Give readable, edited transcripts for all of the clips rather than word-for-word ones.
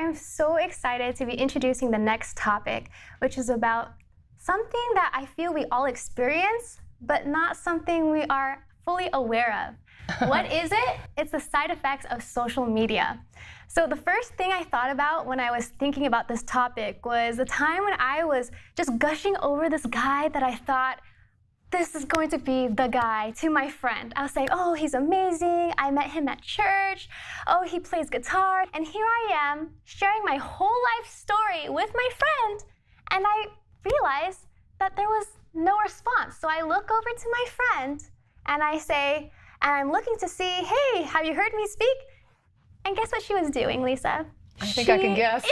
I'm so excited to be introducing the next topic, which is about something that I feel we all experience, but not something we are fully aware of. What is it? It's the side effects of social media. So the first thing I thought about when I was thinking about this topic was the time when I was just gushing over this guy that I thought, this is going to be the guy, to my friend. I was saying, oh, he's amazing. I met him at church. Oh, he plays guitar. And here I am sharing my whole life story with my friend. And I realized that there was no response. So I look over to my friend and I say, and I'm looking to see, hey, have you heard me speak? And guess what she was doing, Lisa? I think I can guess.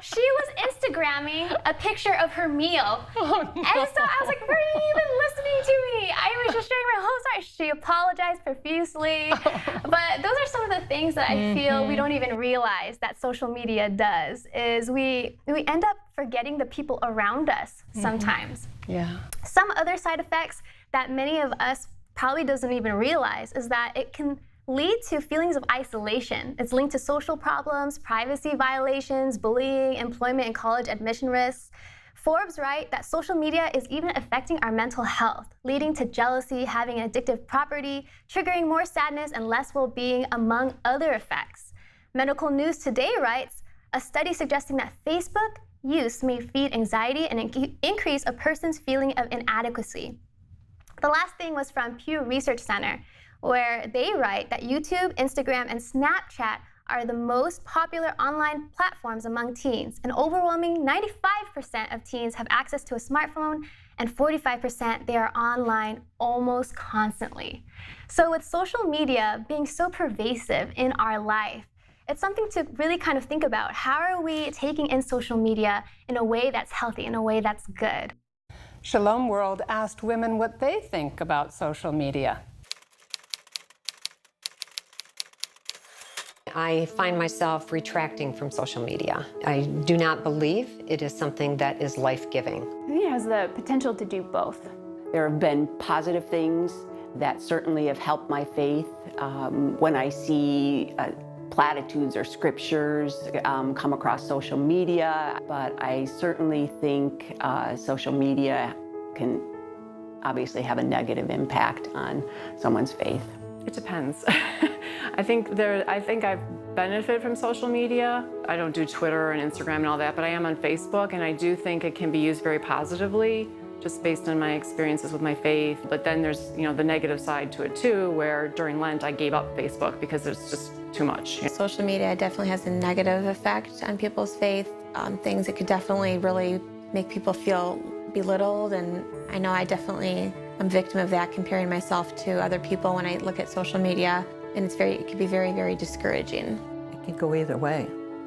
She was Instagramming a picture of her meal. Oh, no. And so I was like, were you even listening to me? I was just sharing my whole story. She apologized profusely. But those are some of the things that I feel we don't even realize that social media does, is we end up forgetting the people around us sometimes. Yeah. Some other side effects that many of us probably doesn't even realize is that it can lead to feelings of isolation. It's linked to social problems, privacy violations, bullying, employment and college admission risks. Forbes write that social media is even affecting our mental health, leading to jealousy, having an addictive property, triggering more sadness and less well-being, among other effects. Medical News Today writes, a study suggesting that Facebook use may feed anxiety and increase a person's feeling of inadequacy. The last thing was from Pew Research Center, where they write that YouTube, Instagram, and Snapchat are the most popular online platforms among teens. An overwhelming 95% of teens have access to a smartphone, and 45% they are online almost constantly. So with social media being so pervasive in our life, it's something to really kind of think about. How are we taking in social media in a way that's healthy, in a way that's good? Shalom World asked women what they think about social media. I find myself retracting from social media. I do not believe it is something that is life-giving. I think it has the potential to do both. There have been positive things that certainly have helped my faith. When I see platitudes or scriptures come across social media, but I certainly think social media can obviously have a negative impact on someone's faith. It depends. I think I've benefited from social media. I don't do Twitter and Instagram and all that, but I am on Facebook, and I do think it can be used very positively, just based on my experiences with my faith. But then there's, the negative side to it too, where during Lent I gave up Facebook because it's just too much. Social media definitely has a negative effect on people's faith. Things that could definitely really make people feel belittled, and I know I definitely am a victim of that, comparing myself to other people when I look at social media, and it can be very, very discouraging. It can go either way.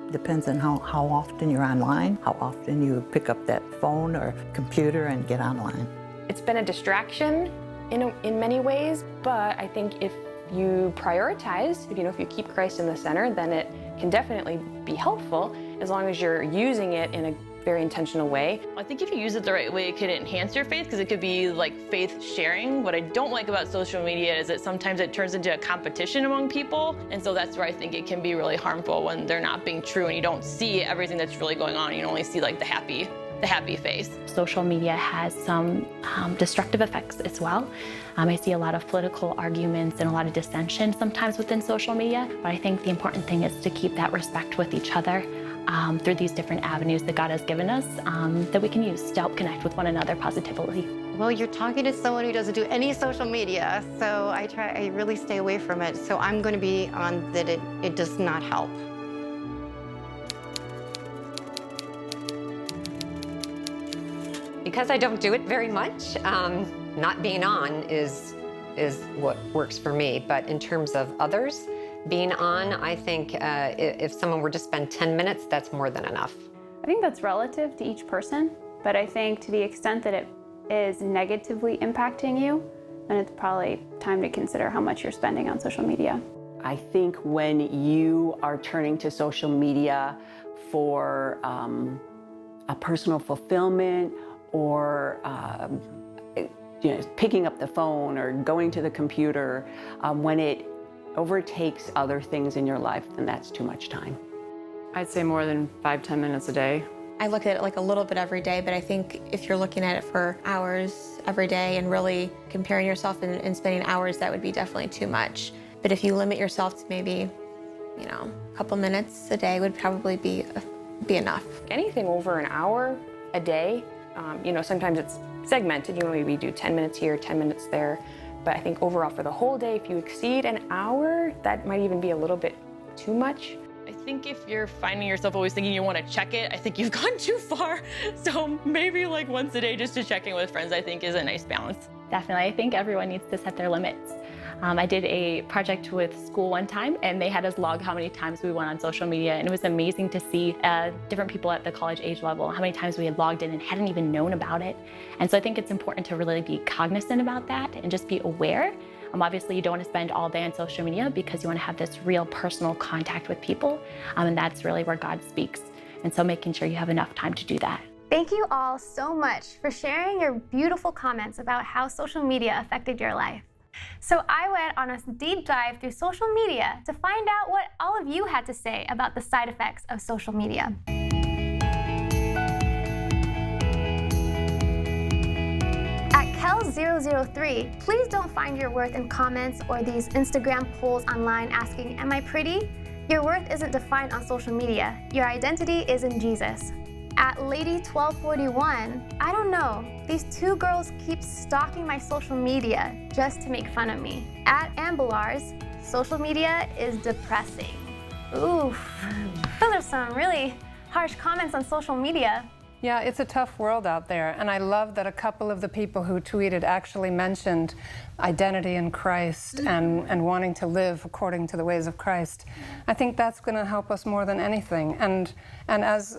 Depends on how often you're online, how often you pick up that phone or computer and get online. It's been a distraction in many ways, but I think if you prioritize, if you keep Christ in the center, then it can definitely be helpful as long as you're using it in a very intentional way. I think if you use it the right way, it can enhance your faith, because it could be like faith sharing. What I don't like about social media is that sometimes it turns into a competition among people, and so that's where I think it can be really harmful when they're not being true and you don't see everything that's really going on. You only see like the happy face. Social media has some destructive effects as well. I see a lot of political arguments and a lot of dissension sometimes within social media, but I think the important thing is to keep that respect with each other through these different avenues that God has given us that we can use to help connect with one another positively. Well, you're talking to someone who doesn't do any social media, so I really stay away from it. So I'm going to be on that it does not help. Because I don't do it very much, not being on is what works for me. But in terms of others being on, I think if someone were to spend 10 minutes, that's more than enough. I think that's relative to each person, but I think to the extent that it is negatively impacting you, then it's probably time to consider how much you're spending on social media. I think when you are turning to social media for a personal fulfillment, or picking up the phone or going to the computer, when it overtakes other things in your life, then that's too much time. I'd say more than 5-10 minutes a day. I look at it like a little bit every day, but I think if you're looking at it for hours every day and really comparing yourself and spending hours, that would be definitely too much. But if you limit yourself to maybe, a couple minutes a day would probably be enough. Anything over an hour a day, sometimes it's segmented. Maybe do 10 minutes here, 10 minutes there. But I think overall for the whole day, if you exceed an hour, that might even be a little bit too much. I think if you're finding yourself always thinking you want to check it, I think you've gone too far. So maybe like once a day just to check in with friends, I think is a nice balance. Definitely, I think everyone needs to set their limits. I did a project with school one time, and they had us log how many times we went on social media, and it was amazing to see different people at the college age level, how many times we had logged in and hadn't even known about it. And so I think it's important to really be cognizant about that and just be aware. Obviously, you don't want to spend all day on social media because you want to have this real personal contact with people, and that's really where God speaks. And so making sure you have enough time to do that. Thank you all so much for sharing your beautiful comments about how social media affected your life. So I went on a deep dive through social media to find out what all of you had to say about the side effects of social media. At Kel003, please don't find your worth in comments or these Instagram polls online asking, "Am I pretty?" Your worth isn't defined on social media. Your identity is in Jesus. At Lady1241, I don't know. These two girls keep stalking my social media just to make fun of me. At Ambulars, social media is depressing. Oof. Those are some really harsh comments on social media. Yeah, it's a tough world out there, and I love that a couple of the people who tweeted actually mentioned identity in Christ and wanting to live according to the ways of Christ. I think that's going to help us more than anything, and as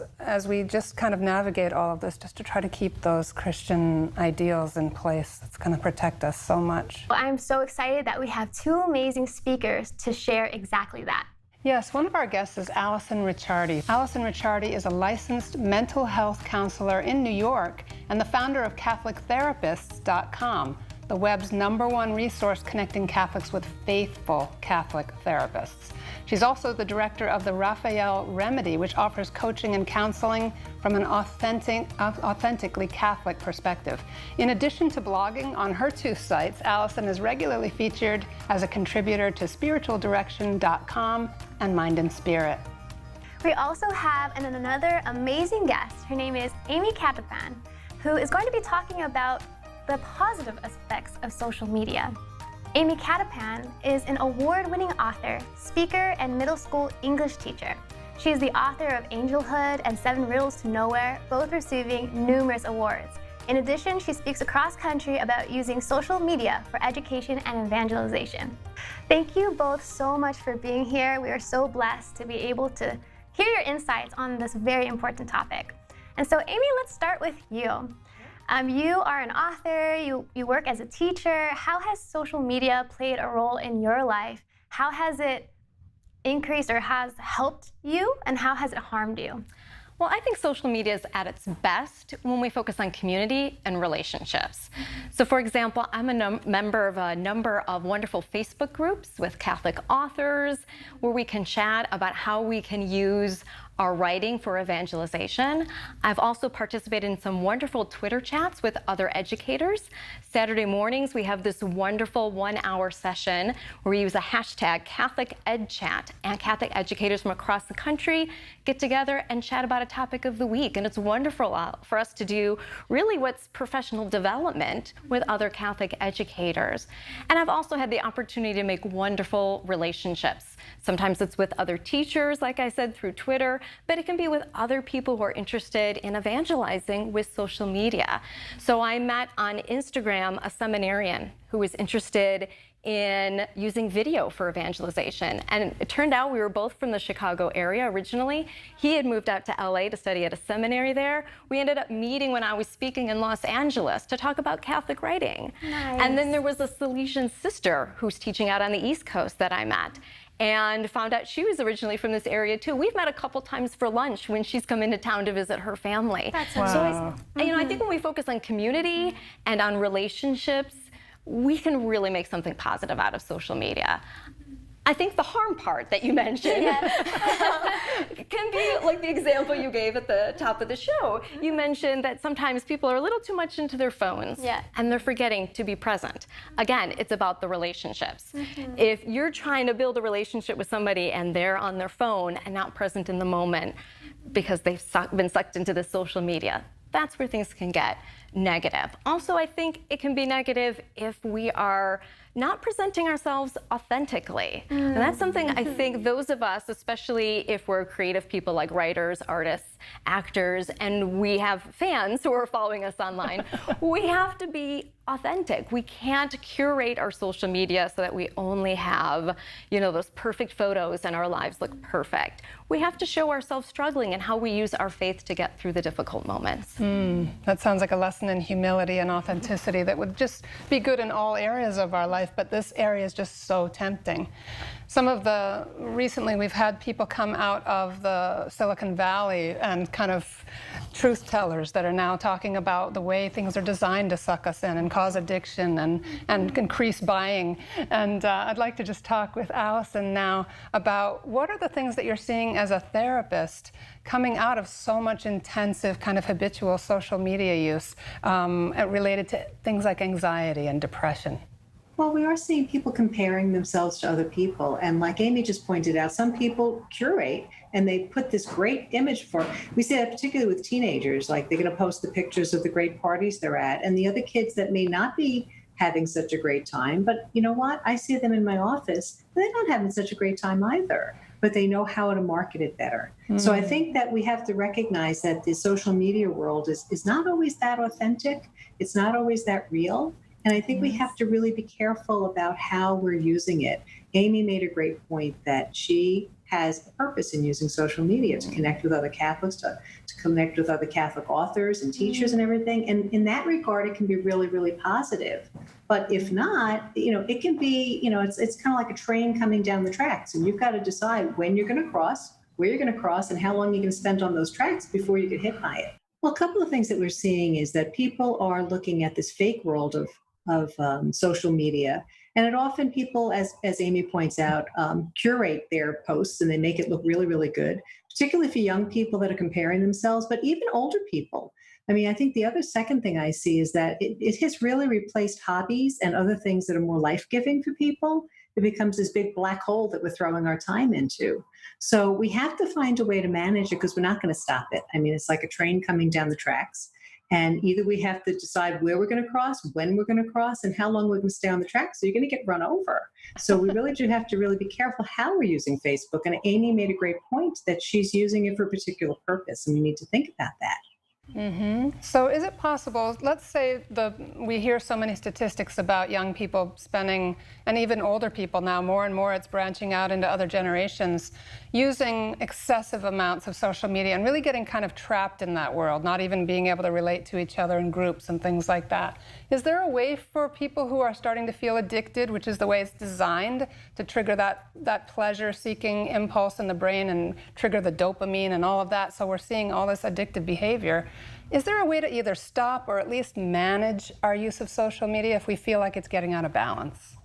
we just kind of navigate all of this, just to try to keep those Christian ideals in place, it's going to protect us so much. Well, I'm so excited that we have two amazing speakers to share exactly that. Yes, one of our guests is Allison Ricciardi. Allison Ricciardi is a licensed mental health counselor in New York and the founder of CatholicTherapists.com, the web's #1 resource connecting Catholics with faithful Catholic therapists. She's also the director of the Raphael Remedy, which offers coaching and counseling from an authentically Catholic perspective. In addition to blogging on her two sites, Allison is regularly featured as a contributor to spiritualdirection.com and Mind and Spirit. We also have another amazing guest. Her name is Amy Catapan, who is going to be talking about the positive aspects of social media. Amy Catapan is an award-winning author, speaker, and middle school English teacher. She is the author of Angelhood and 7 Riddles to Nowhere, both receiving numerous awards. In addition, she speaks across country about using social media for education and evangelization. Thank you both so much for being here. We are so blessed to be able to hear your insights on this very important topic. And so, Amy, let's start with you. You are an author, you work as a teacher. How has social media played a role in your life? How has it increased or has helped you, and how has it harmed you? Well, I think social media is at its best when we focus on community and relationships. So, for example, I'm a member of a number of wonderful Facebook groups with Catholic authors where we can chat about how we can use our writing for evangelization. I've also participated in some wonderful Twitter chats with other educators. Saturday mornings, we have this wonderful 1-hour session where we use a hashtag #CatholicEdChat, and Catholic educators from across the country get together and chat about a topic of the week. And it's wonderful for us to do really what's professional development with other Catholic educators. And I've also had the opportunity to make wonderful relationships. Sometimes it's with other teachers, like I said, through Twitter, but it can be with other people who are interested in evangelizing with social media. So I met on Instagram a seminarian who was interested in using video for evangelization. And it turned out we were both from the Chicago area originally. He had moved out to LA to study at a seminary there. We ended up meeting when I was speaking in Los Angeles to talk about Catholic writing. Nice. And then there was a Salesian sister who's teaching out on the East Coast that I met, and found out she was originally from this area too. We've met a couple times for lunch when she's come into town to visit her family. That's Wow. So I think when we focus on community and on relationships, we can really make something positive out of social media. I think the harm part that you mentioned can be like the example you gave at the top of the show. You mentioned that sometimes people are a little too much into their phones and they're forgetting to be present. Again, it's about the relationships. If you're trying to build a relationship with somebody and they're on their phone and not present in the moment because they've been sucked into the social media, that's where things can get negative. Also, I think it can be negative if we are not presenting ourselves authentically. And that's something I think those of us, especially if we're creative people like writers, artists, actors, and we have fans who are following us online, we have to be authentic. We can't curate our social media so that we only have, those perfect photos and our lives look perfect. We have to show ourselves struggling and how we use our faith to get through the difficult moments. That sounds like a lesson in humility and authenticity that would just be good in all areas of our life, but this area is just so tempting. Recently we've had people come out of the Silicon Valley and kind of truth tellers that are now talking about the way things are designed to suck us in and cause addiction and increase buying. And I'd like to just talk with Allison now about what are the things that you're seeing as a therapist coming out of so much intensive kind of habitual social media use related to things like anxiety and depression. Well, we are seeing people comparing themselves to other people. And like Amy just pointed out, some people curate and they put this great image for, we see that particularly with teenagers, like they're going to post the pictures of the great parties they're at. And the other kids that may not be having such a great time, but you know what? I see them in my office, they're not having such a great time either, but they know how to market it better. So I think that we have to recognize that the social media world is not always that authentic. It's not always that real. And I think we have to really be careful about how we're using it. Amy made a great point that she has a purpose in using social media to connect with other Catholics, to connect with other Catholic authors and teachers and everything. And in that regard, it can be really, really positive. But if not, it can be, it's kind of like a train coming down the tracks. And you've got to decide when you're going to cross, where you're going to cross, and how long you're going to spend on those tracks before you get hit by it. Well, a couple of things that we're seeing is that people are looking at this fake world of social media. And it often people, as Amy points out, curate their posts and they make it look really, really good, particularly for young people that are comparing themselves, but even older people. I mean, I think the other second thing I see is that it has really replaced hobbies and other things that are more life-giving for people. It becomes this big black hole that we're throwing our time into. So we have to find a way to manage it because we're not going to stop it. I mean, it's like a train coming down the tracks. And either we have to decide where we're going to cross, when we're going to cross, and how long we're going to stay on the track. So you're going to get run over. So we really do have to really be careful how we're using Facebook. And Amy made a great point that she's using it for a particular purpose, and we need to think about that. So is it possible, let's say we hear so many statistics about young people spending, and even older people now, more and more it's branching out into other generations, using excessive amounts of social media and really getting kind of trapped in that world, not even being able to relate to each other in groups and things like that. Is there a way for people who are starting to feel addicted, which is the way it's designed, to trigger that pleasure-seeking impulse in the brain and trigger the dopamine and all of that, so we're seeing all this addictive behavior? Is there a way to either stop or at least manage our use of social media if we feel like it's getting out of balance?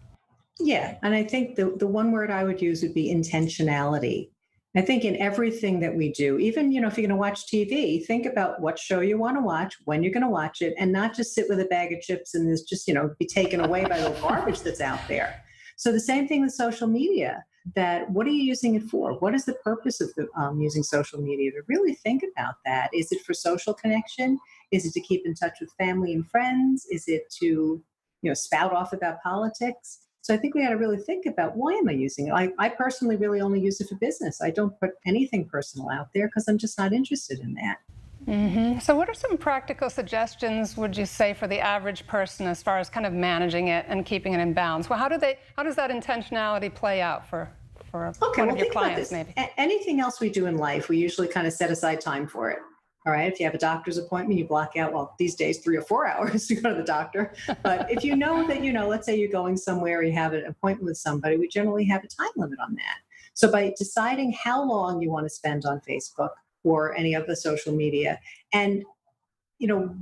Yeah, and I think the one word I would use would be intentionality. I think in everything that we do, even, if you're going to watch TV, think about what show you want to watch, when you're going to watch it, and not just sit with a bag of chips and just, be taken away by the garbage that's out there. So the same thing with social media, that what are you using it for? What is the purpose of using social media? To really think about that. Is it for social connection? Is it to keep in touch with family and friends? Is it to, spout off about politics? So I think we got to really think about, why am I using it? I personally really only use it for business. I don't put anything personal out there because I'm just not interested in that. So what are some practical suggestions, would you say, for the average person as far as kind of managing it and keeping it in balance? Well, how does that intentionality play out for one of your clients, maybe? Anything else we do in life, we usually kind of set aside time for it. All right. If you have a doctor's appointment, you block out, well, these days, 3 or 4 hours to go to the doctor. But if you know that, let's say you're going somewhere, you have an appointment with somebody, we generally have a time limit on that. So by deciding how long you want to spend on Facebook or any of the social media, and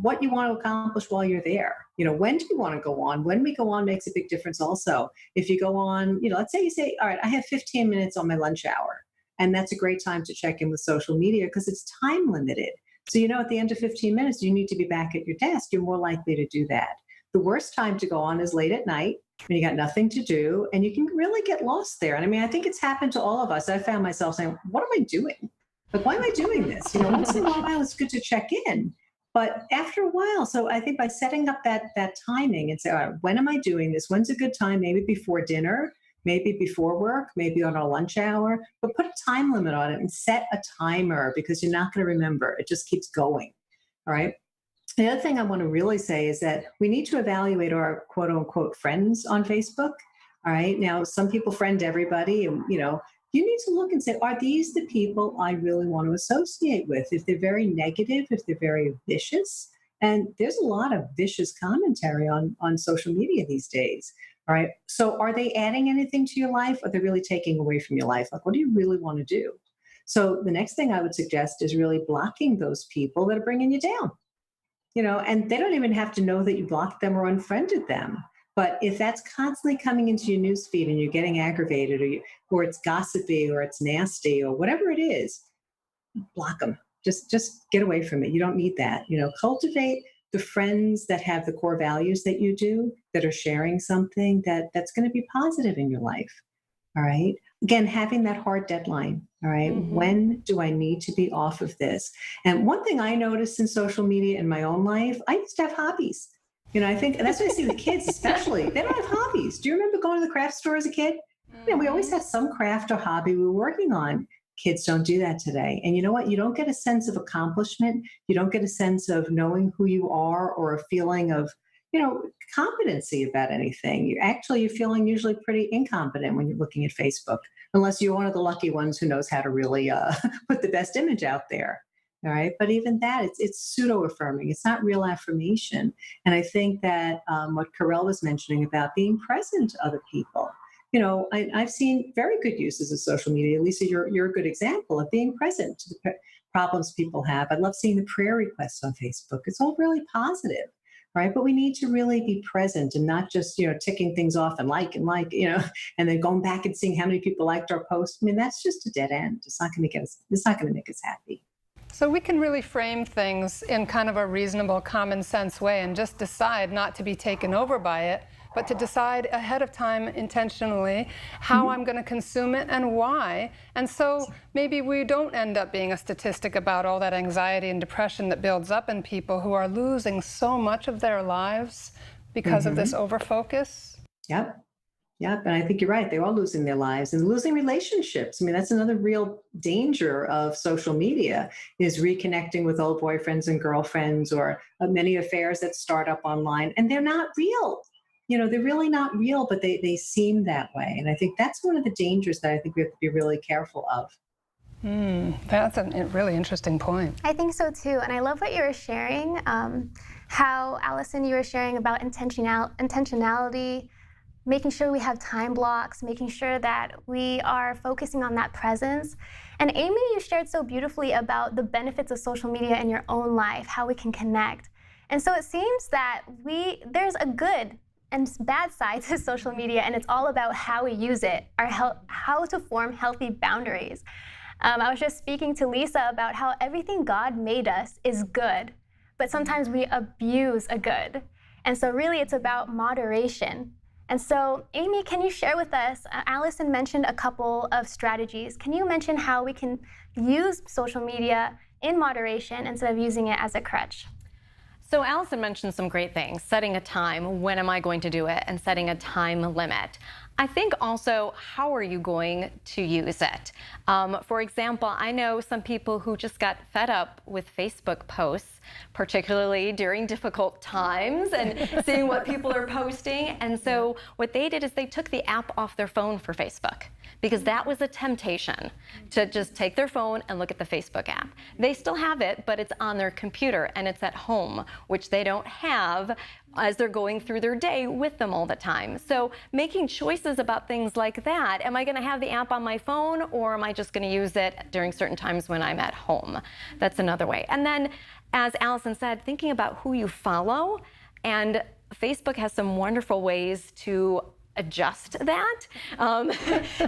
what you want to accomplish while you're there. When do you want to go on? When we go on makes a big difference also. If you go on, let's say you say, all right, I have 15 minutes on my lunch hour. And that's a great time to check in with social media because it's time limited. So, at the end of 15 minutes, you need to be back at your desk. You're more likely to do that. The worst time to go on is late at night when you got nothing to do and you can really get lost there. And I think it's happened to all of us. I found myself saying, what am I doing? Like, why am I doing this? Once in a while, it's good to check in. But after a while, so I think by setting up that timing and say, all right, when am I doing this? When's a good time? Maybe before dinner, maybe before work, maybe on our lunch hour, but put a time limit on it and set a timer because you're not going to remember. It just keeps going. All right. The other thing I want to really say is that we need to evaluate our quote unquote friends on Facebook. All right. Now, some people friend everybody and, you need to look and say, are these the people I really want to associate with? If they're very negative, if they're very vicious, and there's a lot of vicious commentary on social media these days. All right. So are they adding anything to your life? Or are they really taking away from your life? Like, what do you really want to do? So the next thing I would suggest is really blocking those people that are bringing you down, and they don't even have to know that you blocked them or unfriended them. But if that's constantly coming into your newsfeed and you're getting aggravated or it's gossipy or it's nasty or whatever it is, block them. Just get away from it. You don't need that. Cultivate the friends that have the core values that you do, that are sharing something that's going to be positive in your life. All right. Again, having that hard deadline. All right. Mm-hmm. When do I need to be off of this? And one thing I noticed in social media in my own life, I used to have hobbies. I think that's what I see with kids, especially. They don't have hobbies. Do you remember going to the craft store as a kid? We always had some craft or hobby we were working on. Kids don't do that today. And you know what? You don't get a sense of accomplishment. You don't get a sense of knowing who you are or a feeling of, competency about anything. You're feeling usually pretty incompetent when you're looking at Facebook, unless you're one of the lucky ones who knows how to really put the best image out there. All right. But even that, it's pseudo-affirming. It's not real affirmation. And I think that what Carell was mentioning about being present to other people, I've seen very good uses of social media. Lisa, you're a good example of being present to the problems people have. I love seeing the prayer requests on Facebook. It's all really positive. Right. But we need to really be present and not just, ticking things off and like, and then going back and seeing how many people liked our post. That's just a dead end. It's not going to make us happy. So we can really frame things in kind of a reasonable, common sense way and just decide not to be taken over by it, but to decide ahead of time intentionally how I'm going to consume it and why. And so maybe we don't end up being a statistic about all that anxiety and depression that builds up in people who are losing so much of their lives because of this overfocus. Yep. And I think you're right. They're all losing their lives and losing relationships. That's another real danger of social media is reconnecting with old boyfriends and girlfriends or many affairs that start up online. And they're not real. They're really not real, but they seem that way. And I think that's one of the dangers that I think we have to be really careful of. That's a really interesting point. I think so too. And I love what you were sharing, how, Allison, you were sharing about intentionality, making sure we have time blocks, making sure that we are focusing on that presence. And Amy, you shared so beautifully about the benefits of social media in your own life, how we can connect. And so it seems that there's a good and bad side to social media, and it's all about how we use it, how to form healthy boundaries. I was just speaking to Lisa about how everything God made us is good, but sometimes we abuse a good. And so really it's about moderation. And so, Amy, can you share with us, Allison mentioned a couple of strategies. Can you mention how we can use social media in moderation instead of using it as a crutch? So Allison mentioned some great things, setting a time, when am I going to do it, and setting a time limit. I think also, how are you going to use it? For example, I know some people who just got fed up with Facebook posts, particularly during difficult times and seeing what people are posting. And so what they did is they took the app off their phone for Facebook, because that was a temptation to just take their phone and look at the Facebook app. They still have it, but it's on their computer and it's at home, which they don't have as they're going through their day with them all the time. So making choices about things like that. Am I going to have the app on my phone, or am I just going to use it during certain times when I'm at home? That's another way. And then, as Allison said, thinking about who you follow and Facebook has some wonderful ways to adjust that.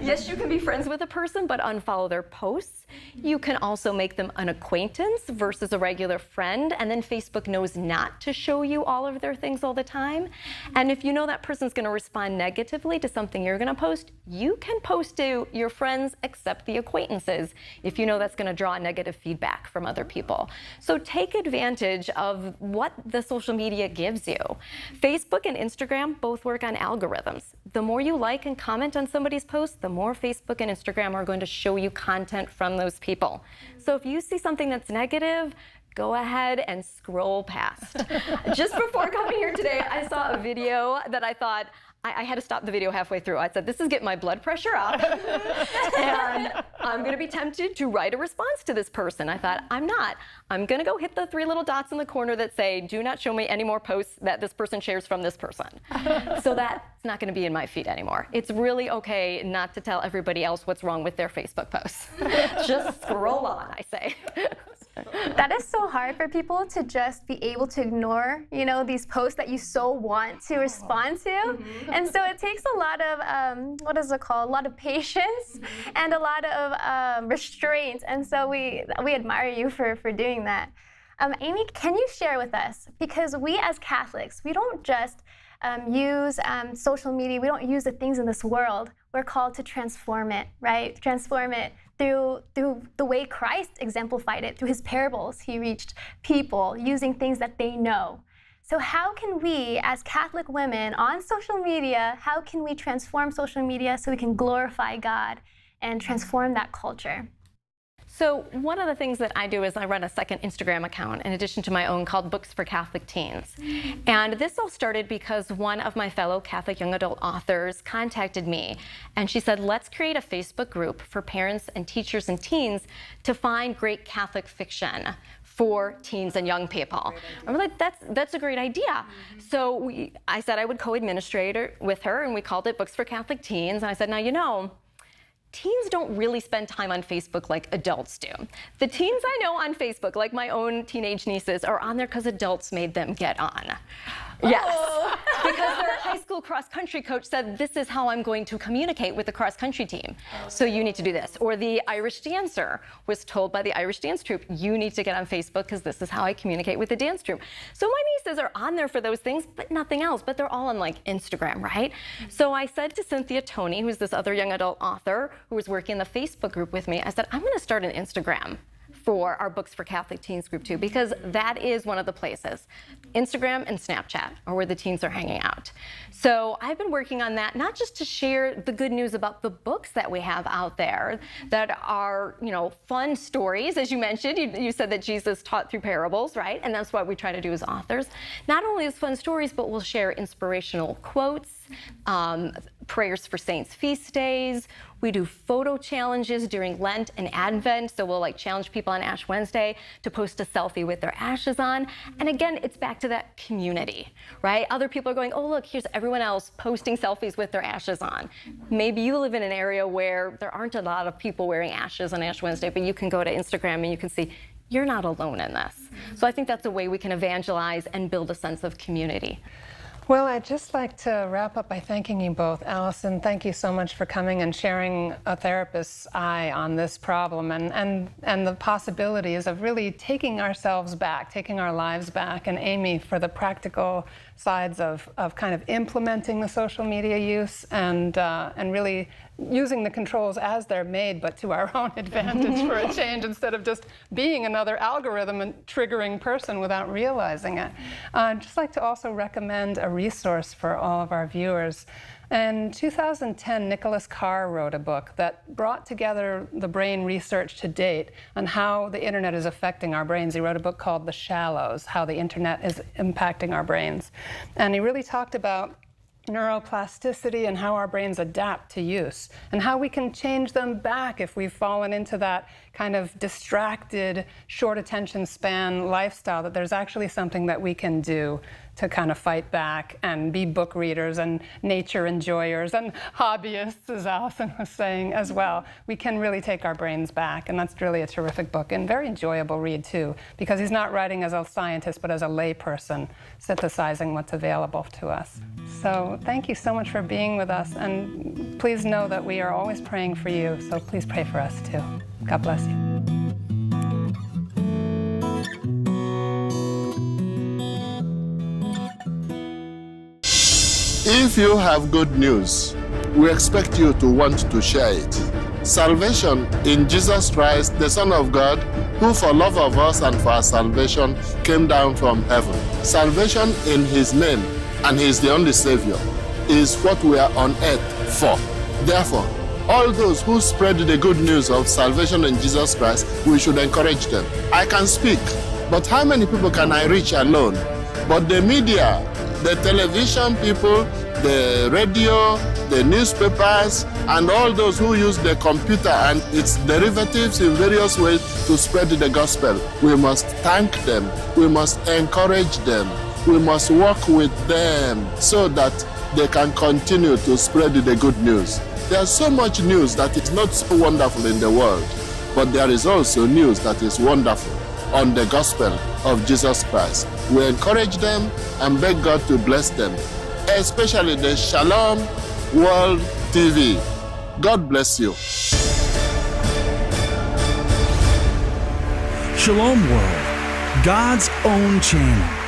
Yes, you can be friends with a person, but unfollow their posts. You can also make them an acquaintance versus a regular friend, and then Facebook knows not to show you all of their things all the time. And if you know that person's going to respond negatively to something you're going to post, you can post to your friends except the acquaintances if you know that's going to draw negative feedback from other people. So take advantage of what the social media gives you. Facebook and Instagram both work on algorithms. The more you like and comment on somebody's post, the more Facebook and Instagram are going to show you content from those people. So if you see something that's negative, go ahead and scroll past. Just before coming here today, I saw a video that I thought, I had to stop the video halfway through. I said, this is getting my blood pressure up. And I'm going to be tempted to write a response to this person. I thought, I'm not. I'm going to go hit the 3 little dots in the corner that say, do not show me any more posts that this person shares from this person. So that's not going to be in my feed anymore. It's really okay not to tell everybody else what's wrong with their Facebook posts. Just scroll on, I say. That is so hard for people to just be able to ignore, you know, these posts that you so want to respond to. And so it takes a lot of, what is it called? A lot of patience and a lot of restraint. And so we admire you for doing that. Amy, can you share with us, because we as Catholics, we don't just use social media, we don't use the things in this world. We're called to transform it, right? Transform it through the way Christ exemplified it, through his parables. He reached people using things that they know. So how can we, as Catholic women on social media, how can we transform social media so we can glorify God and transform that culture? So one of the things that I do is I run a second Instagram account in addition to my own called Books for Catholic Teens. And this all started because one of my fellow Catholic young adult authors contacted me and she said, let's create a Facebook group for parents and teachers and teens to find great Catholic fiction for teens and young people. I'm like, that's a great idea. So I said I would co-administrate with her, and we called it Books for Catholic Teens. And I said, now, you know, teens don't really spend time on Facebook like adults do. The teens I know on Facebook, like my own teenage nieces, are on there because adults made them get on. Yes, because their high school cross-country coach said, this is how I'm going to communicate with the cross-country team. So you need to do this. Or the Irish dancer was told by the Irish dance troupe, you need to get on Facebook because this is how I communicate with the dance troupe. So my nieces are on there for those things, but nothing else. But they're all on like Instagram, right? So I said to Cynthia Toney, who's this other young adult author who was working in the Facebook group with me, I said, I'm going to start an Instagram for our Books for Catholic Teens group too, because that is one of the places. Instagram and Snapchat are where the teens are hanging out. So I've been working on that, not just to share the good news about the books that we have out there that are, you know, fun stories. As you mentioned, you said that Jesus taught through parables, right? And that's what we try to do as authors. Not only as fun stories, but we'll share inspirational quotes, prayers for saints' feast days. We do photo challenges during Lent and Advent. So we'll like challenge people on Ash Wednesday to post a selfie with their ashes on. And again, it's back to that community, right? Other people are going, oh, look, here's everyone else posting selfies with their ashes on. Maybe you live in an area where there aren't a lot of people wearing ashes on Ash Wednesday, but you can go to Instagram and you can see you're not alone in this. So I think that's a way we can evangelize and build a sense of community. Well, I'd just like to wrap up by thanking you both. Allison, thank you so much for coming and sharing a therapist's eye on this problem and the possibilities of really taking ourselves back, taking our lives back. And Amy, for the practical sides of kind of implementing the social media use and really using the controls as they're made, but to our own advantage for a change instead of just being another algorithm and triggering person without realizing it. I'd just like to also recommend a resource for all of our viewers. In 2010, Nicholas Carr wrote a book that brought together the brain research to date on how the internet is affecting our brains. He wrote a book called The Shallows, How the Internet is Impacting Our Brains. And he really talked about neuroplasticity and how our brains adapt to use and how we can change them back if we've fallen into that kind of distracted, short attention span lifestyle, that there's actually something that we can do to kind of fight back and be book readers and nature enjoyers and hobbyists, as Allison was saying as well. We can really take our brains back, and that's really a terrific book and very enjoyable read too, because he's not writing as a scientist but as a layperson, synthesizing what's available to us. So thank you so much for being with us, and please know that we are always praying for you, so please pray for us too. God bless you. If you have good news, we expect you to want to share it. Salvation in Jesus Christ, the Son of God, who for love of us and for our salvation came down from heaven. Salvation in his name, and he is the only Savior, is what we are on earth for. Therefore, all those who spread the good news of salvation in Jesus Christ, we should encourage them. I can speak, but how many people can I reach alone? But the media, the television people, the radio, the newspapers, and all those who use the computer and its derivatives in various ways to spread the gospel. We must thank them. We must encourage them. We must work with them so that they can continue to spread the good news. There's so much news that is not so wonderful in the world, but there is also news that is wonderful on the gospel of Jesus Christ. We encourage them and beg God to bless them, especially the Shalom World TV. God bless you. Shalom World, God's own channel.